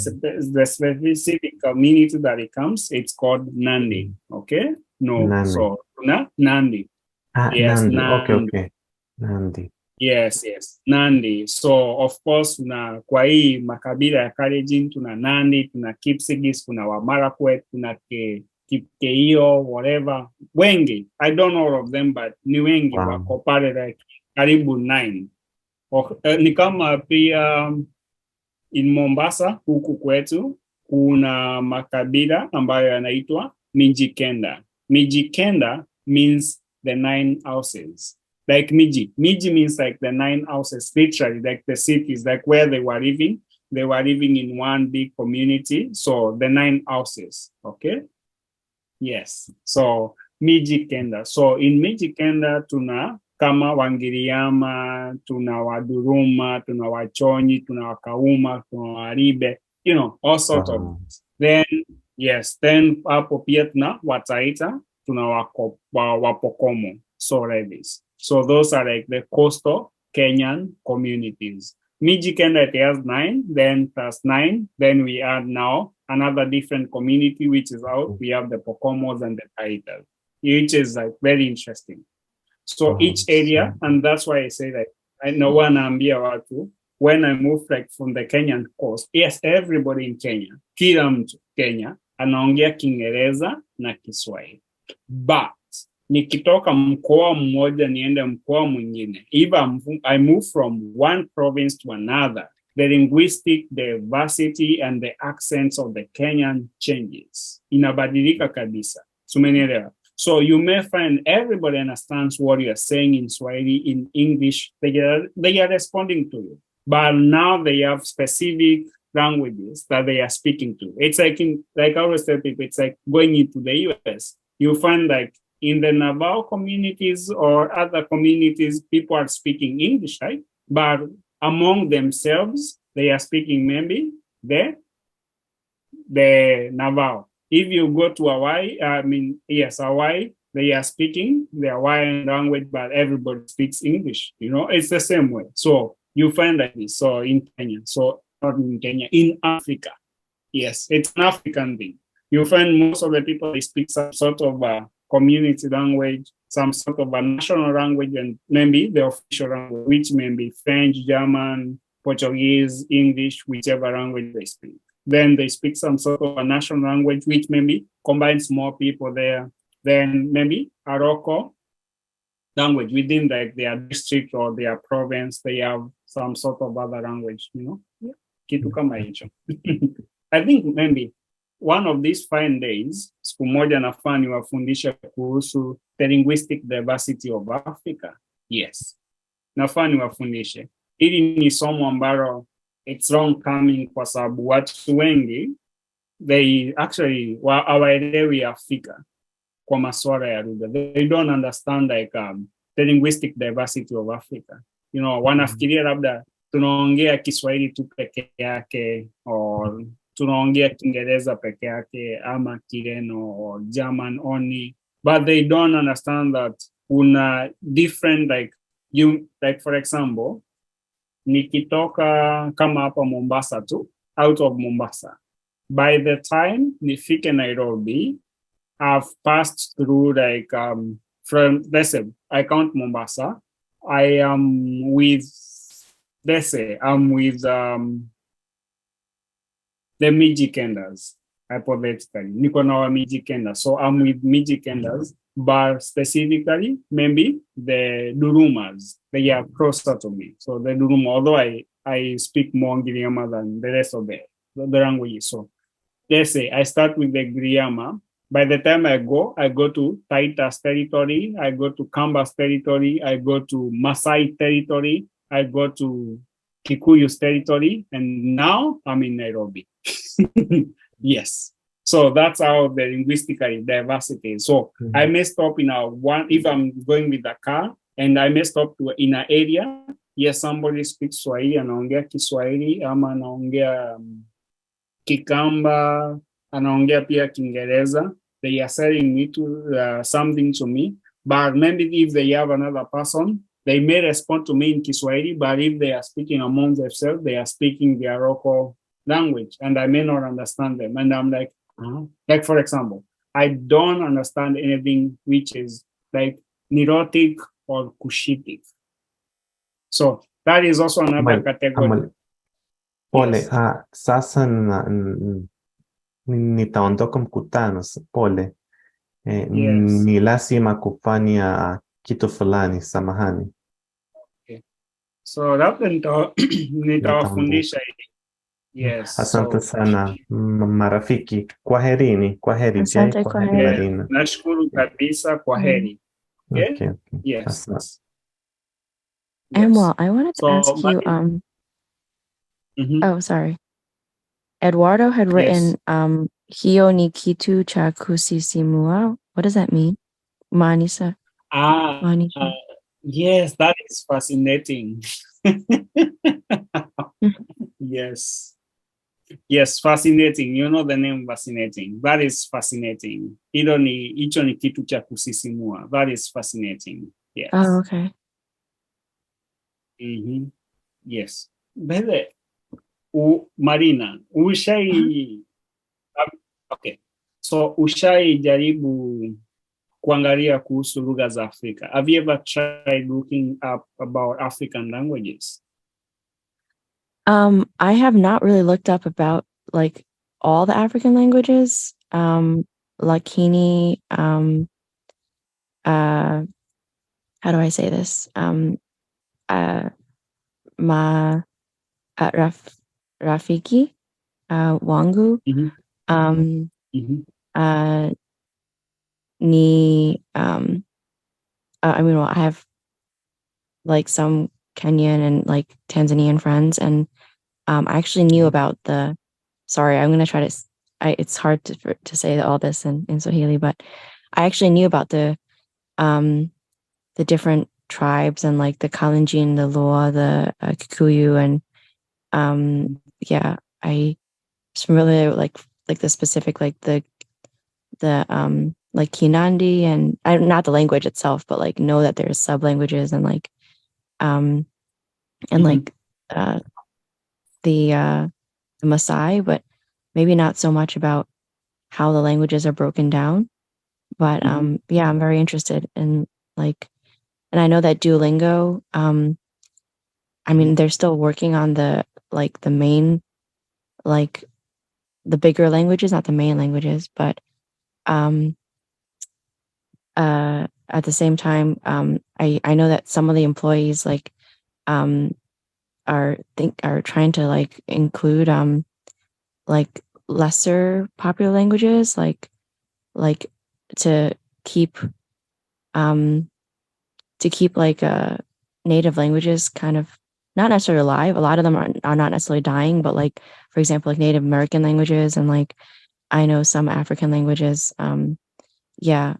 Speaker 1: specific community that it comes, it's called Nandi. Okay? No,
Speaker 2: Nandi.
Speaker 1: so Nandi. Yes,
Speaker 2: Nandi.
Speaker 1: Nandi.
Speaker 2: Okay. Nandi.
Speaker 1: Yes, Nandi. So of course kwa hii makabila ya Kalenjin tuna Nandi, tuna Kipsigis, tuna Wamarakwet, tuna Kipkeio, whatever. Wengi. I don't know all of them, but ni wengi wako pale like karibu 9. Ni kama pia in Mombasa huku kwetu kuna makabila ambayo yanaitwa Mijikenda. Mijikenda means the 9 houses. Like Miji. Miji means like the 9 houses, literally, like the cities, like where they were living. They were living in one big community. So the 9 houses, okay? Yes. So Mijikenda. So in Mijikenda tuna kama Wangiriama, tuna Waduruma, tuna Wachonyi, tuna Wakauma, tuna Waribe, all sorts of things. Then hapo pia tuna Wataita, tuna Wapokomo. So like this. So those are like the coastal Kenyan communities. Mijikenda, it has 9, then plus 9, then we add now another different community which is out. We have the Pokomos and the Taitas, which is like very interesting. So each area, and that's why I say that I know one ambia watu, when I moved like from the Kenyan coast, yes, everybody in Kenya, kila mtu Kenya, anaongea Kiingereza na Kiswahili. But nikitoka mkoa mmoja niende mkoa mwingine, if I move from one province to another, the linguistic diversity and the accents of the Kenyan changes. Inabadilika kabisa. Sumenielewa? So you may find everybody understands what you are saying in Swahili, in English. They are responding to you. But now they have specific languages that they are speaking to. It's like I always tell people, it's like going into the US. You find like in the Navajo communities or other communities, people are speaking English, right? But among themselves, they are speaking maybe the Navajo. If you go to Hawaii, Hawaii, they are speaking the Hawaiian language, but everybody speaks English. It's the same way. So you find like this. So in Kenya, so not in Kenya, in Africa, yes, it's an African thing. You find most of the people, they speak some sort of a community language, some sort of a national language, and maybe the official language, which may be French, German, Portuguese, English, whichever language they speak. Then they speak some sort of a national language, which maybe combines more people there. Then maybe a local language within like their district or their province, they have some sort of other language, Kitu kama hicho. I think maybe one of these fine days, siku moja nafaa niwafundishe kuhusu the linguistic diversity of Africa. Yes. Nafaa niwafundishe. Hili ni somo ambalo it's long coming kwa sababu watu wengi, they actually hawaelewi Afrika kwa masuala ya lugha. They don't understand like the linguistic diversity of Africa. Wanafikiria labda tunaongea Kiswahili tu peke yake, or tunaongea Kiingereza peke yake, ama Kireno or German only, but they don't understand that una different like for example, nikitoka kama hapa Mombasa tu, out of Mombasa, by the time nifike Nairobi, I've passed through like from, let's say, I count Mombasa, I am with, let's say, I'm with the Mijikenders, hypothetically. Niko na wa Mijikenda. So I'm with Mijikenders, but specifically, maybe the Durumas, they are closer to me. So the Duruma, although I speak more Giriama than the rest of the languages. So let's say I start with the Giriama. By the time I go to Taitas territory, I go to Kambas territory, I go to Masai territory, I go to Kikuyu's territory, and now I'm in Nairobi. Yes. So that's how the linguistically diversity is. So I may stop in if I'm going with the car, and I may stop in an area, yes, somebody speaks Swahili, anaongea Kiswahili, ama anaongea Kikamba, anaongea pia Kiingereza. They are selling me to something to me, but maybe if they have another person, they may respond to me in Kiswahili, but if they are speaking among themselves, they are speaking their local language, and I may not understand them. And I'm like, like for example, I don't understand anything which is like Nilotic or Cushitic. So that is also another category.
Speaker 2: Pole,
Speaker 1: Yes.
Speaker 2: sasa nitaondoka mkutano, pole.
Speaker 1: Yes.
Speaker 2: Ni lazima kufanya kitu fulani, samahani.
Speaker 1: Okay. So labda nitawafundisha. Yes.
Speaker 2: Asante sana marafiki. Kwaherini. Kwaheri.
Speaker 3: Asante,
Speaker 2: Kwaheri
Speaker 3: kwaheri.
Speaker 2: Marina.
Speaker 1: Nashukuru kabisa. Kwaheri.
Speaker 2: Okay.
Speaker 1: Yes.
Speaker 2: Asante.
Speaker 3: Well, I wanted to ask you,
Speaker 1: Mhm.
Speaker 3: oh, sorry. Eduardo had written, Hiyo ni kitu cha kusisimua. What does that mean? Manisa. Manisa.
Speaker 1: Yes, that is fascinating. Yes. Yes, fascinating. You know the name fascinating. That is fascinating. Hicho ni kitu cha kusisimua. That is fascinating. Yes.
Speaker 3: Oh, okay.
Speaker 1: Mm-hmm. Yes. Bebe, Marina, okay. So ushai jaribu kuangalia kuhusu lugha za Afrika. Have you ever tried looking up about African languages?
Speaker 3: I have not really looked up about like all the African languages. Lakini, how do I say this? Rafiki, wangu,
Speaker 1: Mhm.
Speaker 3: ni I mean, well, I have like some Kenyan and like Tanzanian friends, and I actually knew about the. Sorry, I'm gonna try to. It's hard to say all this in Swahili, but I actually knew about the different tribes and like the Kalenjin, the Loa, the Kikuyu, and yeah, I was familiar with like the specific like the like Kinandi, and I not the language itself, but like know that there's sub languages and like and like the Maasai, but maybe not so much about how the languages are broken down. But yeah, I'm very interested in like, and I know that Duolingo, I mean, they're still working on the like the main, like the bigger languages, not the main languages, but at the same time, I know that some of the employees like are trying to like include like lesser popular languages like to keep like native languages kind of not necessarily alive. A lot of them are not necessarily dying, but like for example like Native American languages and like I know some African languages, yeah,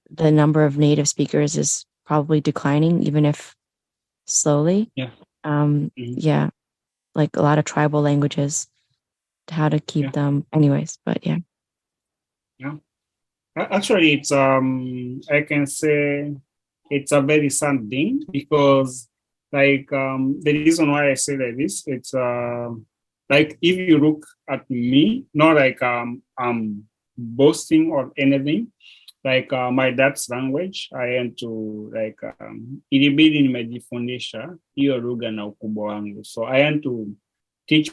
Speaker 3: the number of native speakers is probably declining, even if slowly.
Speaker 1: Yeah.
Speaker 3: Yeah, like a lot of tribal languages, how to keep them anyways, but yeah.
Speaker 1: Yeah. Actually, it's I can say it's a very sad thing because like the reason why I say like this, it's like if you look at me, not like I'm boasting or anything, like my dad's language, I am to like ilibidi nimejifundisha hiyo lugha na ukubwa wangu, so I am to teach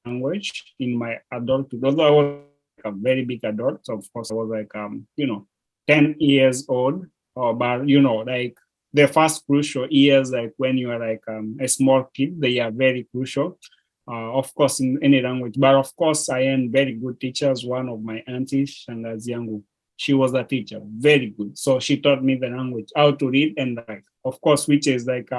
Speaker 1: language in my adulthood. Although I was like a very big adult, so of course I was like 10 years old, but like the first crucial years, like when you are like a small kid, they are very crucial. Of course, in any language, but of course, I am very good teachers. One of my aunties, Shangazi yangu, she was a teacher, very good. So she taught me the language, how to read and write. Of course, which is like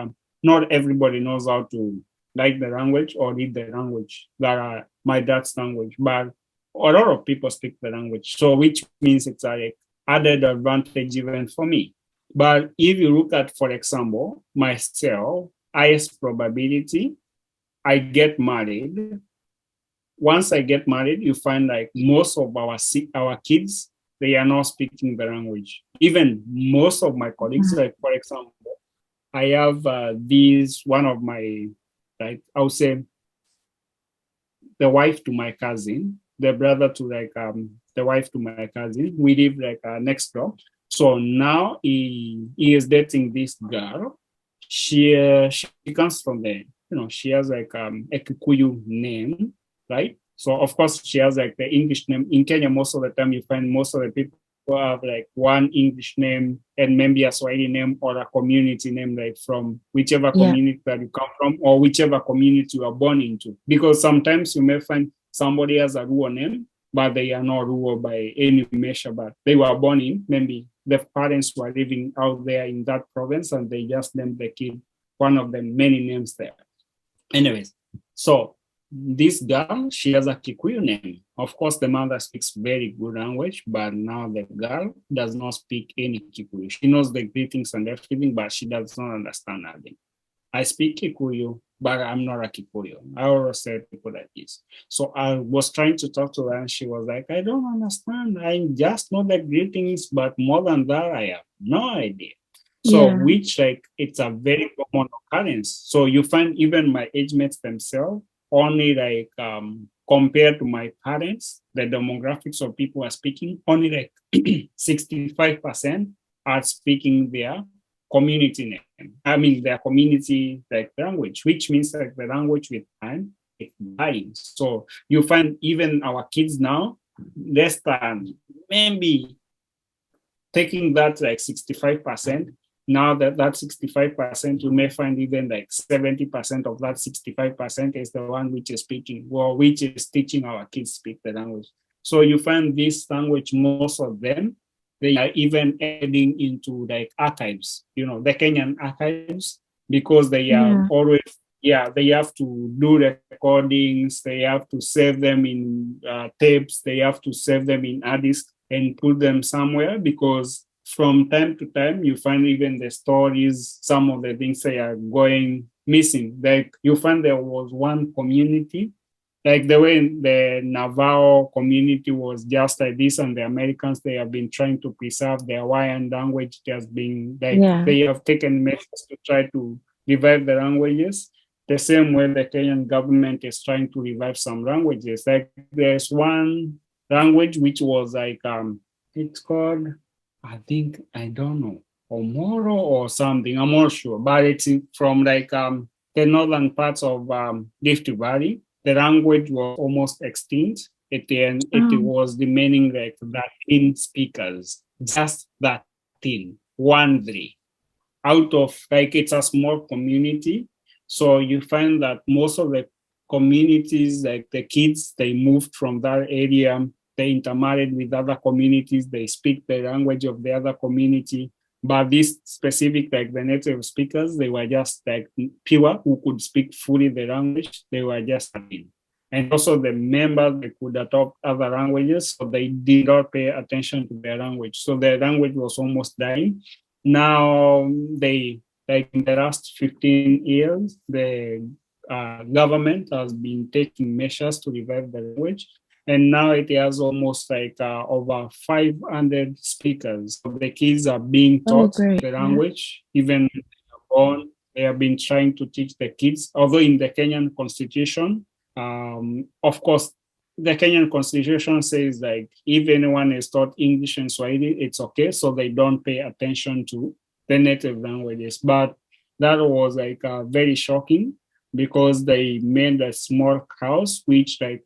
Speaker 1: not everybody knows how to like the language or read the language that are my dad's language, but a lot of people speak the language. So which means it's a added advantage even for me. But if you look at, for example, myself, highest probability, I get married. Once I get married, you find like most of our kids, they are not speaking the language. Even most of my colleagues, like for example, I have one of my, like I would say, the wife to my cousin, the brother to like the wife to my cousin. We live like next door. So now he is dating this girl. She comes from the, she has like a Kikuyu name, right? So of course she has like the English name. In Kenya, most of the time you find most of the people have like one English name and maybe a Swahili name or a community name, like from whichever community that you come from or whichever community you are born into. Because sometimes you may find somebody has a rural name, but they are not rural by any measure, but they were born in, maybe the parents were living out there in that province and they just named the kid one of the many names there. Anyways, so this girl, she has a Kikuyu name. Of course, the mother speaks very good language, but now the girl does not speak any Kikuyu. She knows the greetings and everything, but she does not understand nothing. I speak Kikuyu, but I'm not a Kikuyu. I always say people like this. So I was trying to talk to her and she was like, I don't understand. I just know the greetings, but more than that, I have no idea. So which like, it's a very common occurrence. So you find even my age mates themselves, only like compared to my parents, the demographics of people are speaking, only like 65% are speaking their community name. I mean, their community like language, which means like the language with time is dying. So you find even our kids now, less than maybe taking that like 65%, Now that 65%, you may find even like 70% of that 65% is the one which is speaking, or which is teaching our kids speak the language. So you find this language, most of them, they are even adding into like archives, the Kenyan archives, because they are always, they have to do recordings, they have to save them in tapes, they have to save them in hard disk and put them somewhere, because from time to time, you find even the stories, some of the things they are going missing. Like you find there was one community, like the way the Navajo community was just like this, and the Americans, they have been trying to preserve their Hawaiian language. It has been like they have taken measures to try to revive the languages. The same way the Kenyan government is trying to revive some languages. Like there's one language which was like, it's called, I don't know, Omoro or something, I'm not sure, but it's from like the northern parts of Rift Valley. The language was almost extinct. It was remaining like 13 speakers, just 13, 1-3. Out of, like, it's a small community. So you find that most of the communities, like the kids, they moved from that area, they intermarried with other communities, they speak the language of the other community. But these specific, like the native speakers, they were just like pure, who could speak fully the language, they were just starting. And also the members, they could adopt other languages, so they did not pay attention to their language. So their language was almost dying. Now they, like in the last 15 years, the government has been taking measures to revive the language. And now it has almost like over 500 speakers. So the kids are being taught the language, even born. They have been trying to teach the kids, although in the Kenyan constitution, of course, the Kenyan constitution says like if anyone is taught English and Swahili, it's okay. So they don't pay attention to the native languages. But that was like very shocking, because they made a small house, which like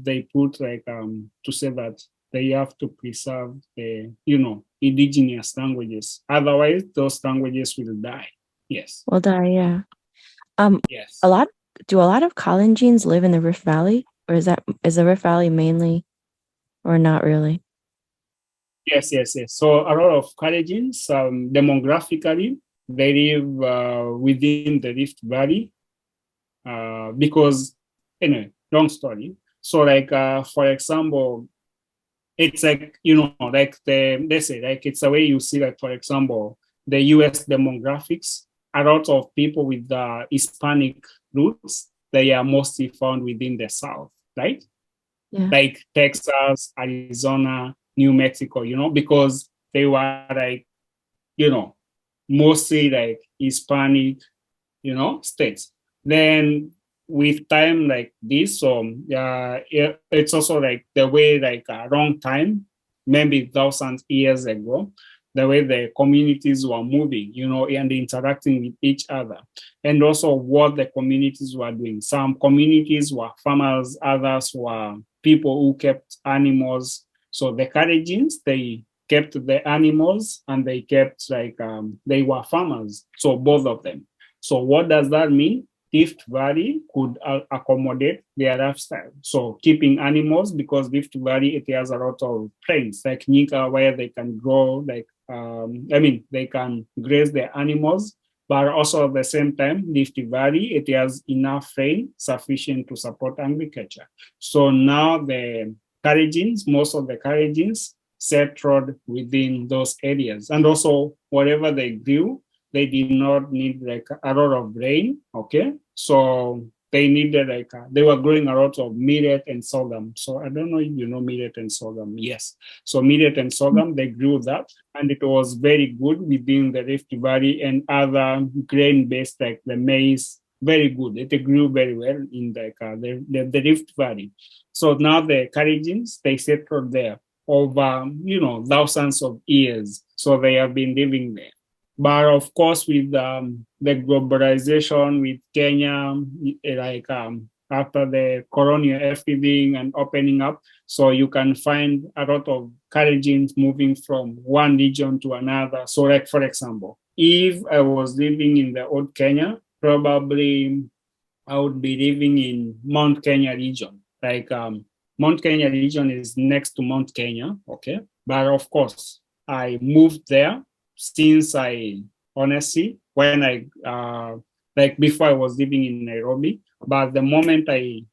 Speaker 1: they put like to say that they have to preserve the indigenous languages. Otherwise, those languages will die. Yes.
Speaker 3: Will die, yeah.
Speaker 1: Yes.
Speaker 3: Do a lot of Kalenjins live in the Rift Valley, or is the Rift Valley mainly, or not really?
Speaker 1: Yes. So a lot of Kalenjins, demographically, they live within the Rift Valley. Because, anyway, long story. So like, for example, it's like, like they say, like it's the way you see, like, for example, the US demographics, a lot of people with Hispanic roots, they are mostly found within the South, right?
Speaker 3: Yeah.
Speaker 1: Like Texas, Arizona, New Mexico, because they were like, mostly like Hispanic, states. Then with time like this, it's also like the way, like a long time, maybe thousands of years ago, the way the communities were moving, and interacting with each other, and also what the communities were doing. Some communities were farmers, others were people who kept animals. So the Kalenjins, they kept the animals, and they kept like they were farmers. So both of them. So what does that mean? Rift Valley could accommodate their lifestyle. So keeping animals, because Rift Valley, it has a lot of plains like Nika, where they can grow, like, they can graze their animals, but also at the same time, Rift Valley, it has enough rain sufficient to support agriculture. So now the Kalenjins, most of the Kalenjins settled within those areas. And also whatever they grew, they did not need like a lot of rain, okay? So they needed like, they were growing a lot of millet and sorghum. So I don't know if you know millet and sorghum. Yes. So millet and sorghum, they grew that, and it was very good within the Rift Valley, and other grain-based like the maize, very good. It grew very well in like the Rift Valley. So now the Kalenjins, they settled there over, thousands of years. So they have been living there. But of course, with the globalization, with Kenya, like after the colonial everything and opening up, so you can find a lot of Kalenjins moving from one region to another. So like, for example, if I was living in the old Kenya, probably I would be living in Mount Kenya region. Like Mount Kenya region is next to Mount Kenya, okay? But of course, I moved there since I honestly, when I like before I was living in Nairobi. But the moment I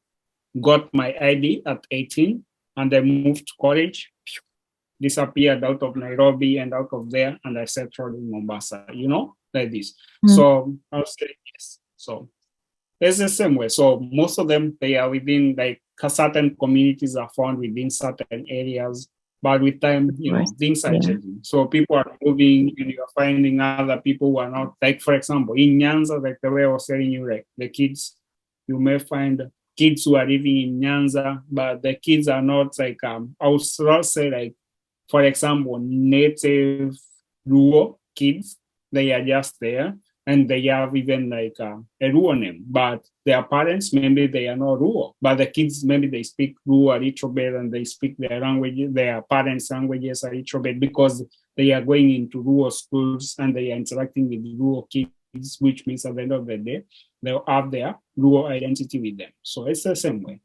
Speaker 1: got my ID at 18 and I moved to college, disappeared out of Nairobi and out of there, and I settled in Mombasa, you know, like this. So I'll say yes. So it's the same way. So most of them, they are within, like, certain communities are found within certain areas. But with time, you know, things are changing. So people are moving and you're finding other people who are not, like, for example, in Nyanza, like the way I was telling you, like the kids, you may find kids who are living in Nyanza, but the kids are not like, I would say, like, for example, native Luo kids, they are just there. And they have even like a Luo name, but their parents, maybe they are not Luo, but the kids, maybe they speak Luo a little bit and they speak their language, their parents' languages a little bit because they are going into Luo schools and they are interacting with Luo kids, which means at the end of the day, they'll have their Luo identity with them. So it's the same way.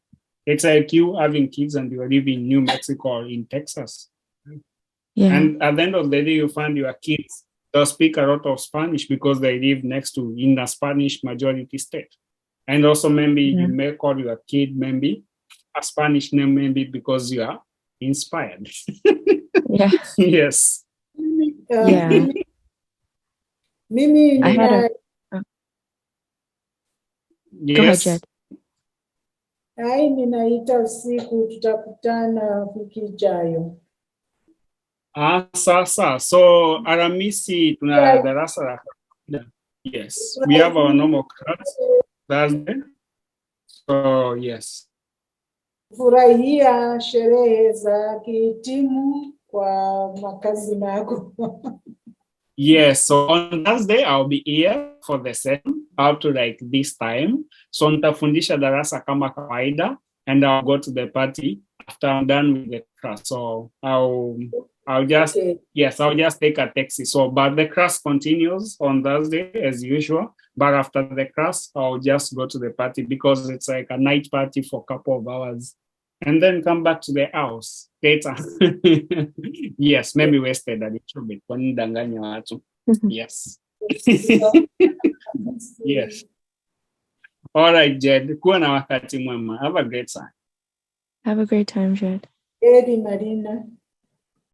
Speaker 1: It's like you having kids and you live in New Mexico or in Texas.
Speaker 3: Yeah.
Speaker 1: And at the end of the day, you find your kids, they'll speak a lot of Spanish because they live next to in a Spanish majority state. And also maybe you may call your kid maybe a Spanish name maybe because you are inspired.
Speaker 3: Yeah.
Speaker 1: Yes.
Speaker 3: Yeah.
Speaker 4: Mimi
Speaker 3: I had Go ahead,
Speaker 1: Yes.
Speaker 3: Jed.
Speaker 4: ai ninaita usiku, tutakutana wiki ijayo.
Speaker 1: Sasa. So Alhamisi tuna darasa la kawaida. Yes. We have our normal class Thursday. So yes.
Speaker 4: Furahia sherehe za kihitimu kwa makazi yako.
Speaker 1: Yes, so on Thursday I'll be here for the session up to like this time. So nitafundisha darasa kama kawaida and I'll go to the party after I'm done with the class. So I'll just I'll just take a taxi. So but the class continues on Thursday as usual. But after the class, I'll just go to the party because it's like a night party for a couple of hours. And then come back to the house later. Yes, maybe wasted a little bit. Wanidanganya watu. Yes. Yes. All right, Jed. Kuwa na wakati mwema. Have a great time.
Speaker 3: Have a great time, Jed.
Speaker 4: Edi Marina.